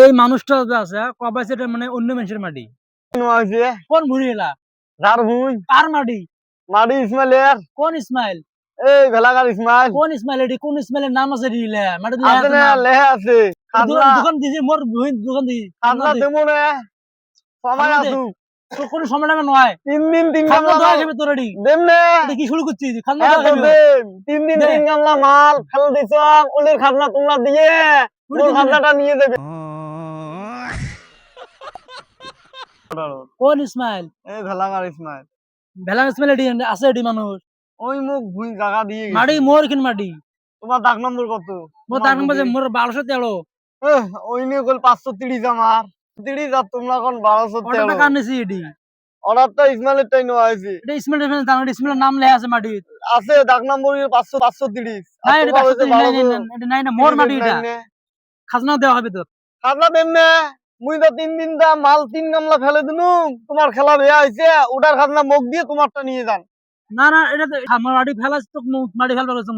এই মানুষটা যে আছে কবে সেটা মানে অন্য মানুষের মাটি কোন ভুঁড়ি এলা কার মাটি মাটি ইসমাইলের কোন ইসমাইল এই ভেলাগার ইসমাইল কোন ইসমাইল এটি কোন ইসমাইলের নাম আছে দিলে মাটি আছে না লেহে আছে খাজনা দোকান দিছি মোর ভুঁড়ি দোকান দি খাজনা দেবো না সময় আসু তো কোন সময় না নয় 3 দিন 3 খাজনা গামলা দেওয়া যাবে তোর এটি দেম না এটা কি শুরু করছিস খাজনা হ্যাঁ দেওয়া তো যাবে দেম 3 দিন 3 গামলা মাল ফেল দিছ ওলের খাজনা তোমরা দিয়ে ওর খাজনাটা নিয়ে যাবে কোন ইসমাইল এই ভেলাগার ইসমাইল ভেলাং ইসমাইল এটি আছে এটি মানুষ ওই মুখ ভুই জায়গা দিয়ে গেছে। মাটি মোর কিন মাটি তোমার দাগ নম্বর কত মোর তার নম্বর মোর 1213 ওই নিয়ে কল 530 আমার 30 আর তোমরা কোন কত টাকা 1213 নিছি এটি অর্ডারটা ইসমাইলের টাই নেওয়া হয়েছে এটা ইসমাইল ইসমাইলের নাম লেখা আছে মাটি আছে দাগ নম্বর 530 না এটা 530 এটা নাই না মোর মাটি এটা খাজনা দেওয়া হবে তোর খাজনা দেন না মুই তো 3 দিন দা মাল 3 গামলা ফেলে দিনু তোমার খেলা বেয়া হইছে ওটার খাজনা মুখ দিয়ে তোমারটা নিয়ে যান না না এটা তো আমার মাটি ফেলাস তো মাটি ফেলবার কইছ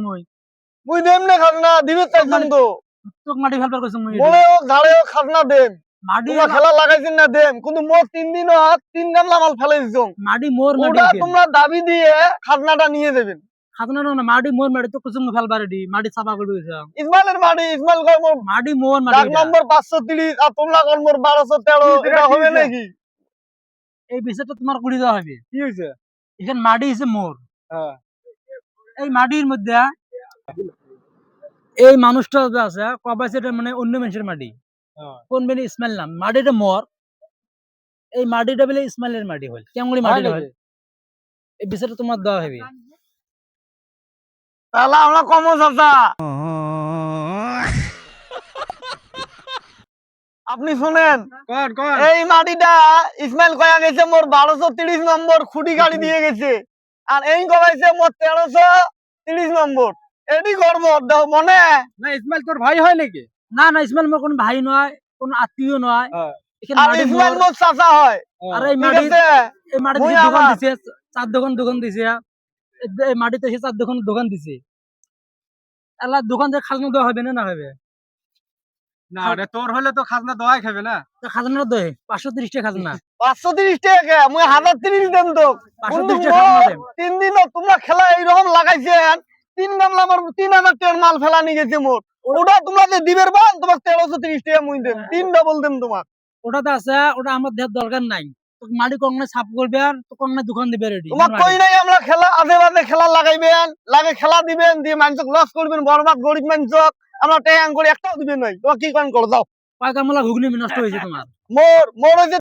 মুই দেম না খাজনা দিবে তো একদম তো তোক মাটি ফেলবার কইছ বলে ও ঝাড়ে ও খাজনা দেম মাটি তোমার খেলা লাগাইছেন না দেম কিন্তু মোর 3 দিন 3 গামলা মাল ফেলে দিছো মাটি মোর মাটি ওটা তোমরা দাবি দিয়ে খাজনাটা নিয়ে যাবেন খাজনা না মাটি মোর মাটি তো কইছ ফেলবার এটি মাটি চাপা করে দিছ ইসমাইলের মাটি ইসমাইল কয় মোর মাটি মোর দাগ মাটি নম্বর 530 আর তোমরা কোন মোর 1213 এটা হবে নাকি এই বিষয়টা তোমার কুড়ি দেওয়া হবে কি হইছে এখানে মাটি হইছে মোর হ্যাঁ এই মাটির মধ্যে এই মানুষটা যে আছে কবে সেটা মানে অন্য মানুষের মাটি কোন বেলে ইসমাইল নাম মাটিটা মোর এই মাটিটা বেলে ইসমাইলের মাটি হল কেমন মাটি হল এই বিষয়টা তোমার দেওয়া হবে তাহলে আমরা কম চাচা আপনি শুনেন এই মাটিটা ইসমাইল কয়া গেছে মোর 1230 নম্বর খুঁটি গাড়ি দিয়ে গেছে আর এই কবাইছে মোর 1330 নম্বর এডি করব দাও মনে না ইসমাইল তোর ভাই হয় নাকি না না ইসমাইল মোর কোন ভাই নয় কোন আত্মীয় নয় এখানে আর মাটি ইসমাইল মোর মোর চাচা হয় আর এই ঠিক মাটি আছে এই মাটি মুই দোকান আমার- দিছে চার দোকান দিছে এই মাটিতে সে চার দোকান দিছে আল্লাহ দোকান থেকে খাজনা দেওয়া হবে না হবে না রে তোর হলে তো খাজনা দেওয়াই খাবে না তো খাজনা দেয় 530 টাকা খাজনা 530 টাকা মুই 1030 দেন তো 530 টাকা খাজনা দেব 3 দিন তোমরা খেলা এইরকম লাগাইছেন 3 গামলা আমার 3000 টাকার মাল ফেলা নিয়ে গেছে মোর ওটা তোমরা যে দিবের বান তোমার 1330 টাকা মুই দেম 3 ডবল দেম তোমার ওটাতে আছে ওটা আমার দেওয়ার দরকার নাই তো মাটি কংনে সাফ করবে আর তো কংনে দোকান দিবে রেডি তোমার কই নাই আমরা খেলা আধে বাদে খেলা লাগাইবেন লাগে খেলা দিবেন দিয়ে মানুষক লস করবেন বরবাদ গরিব মানুষক আমরা ট্যাং করে একটাও দিবেন নাই তোমার কি কারণ করো যাও পায়কামলা ঘুগনি নষ্ট হয়েছে তোমার মোর মোর ওই যে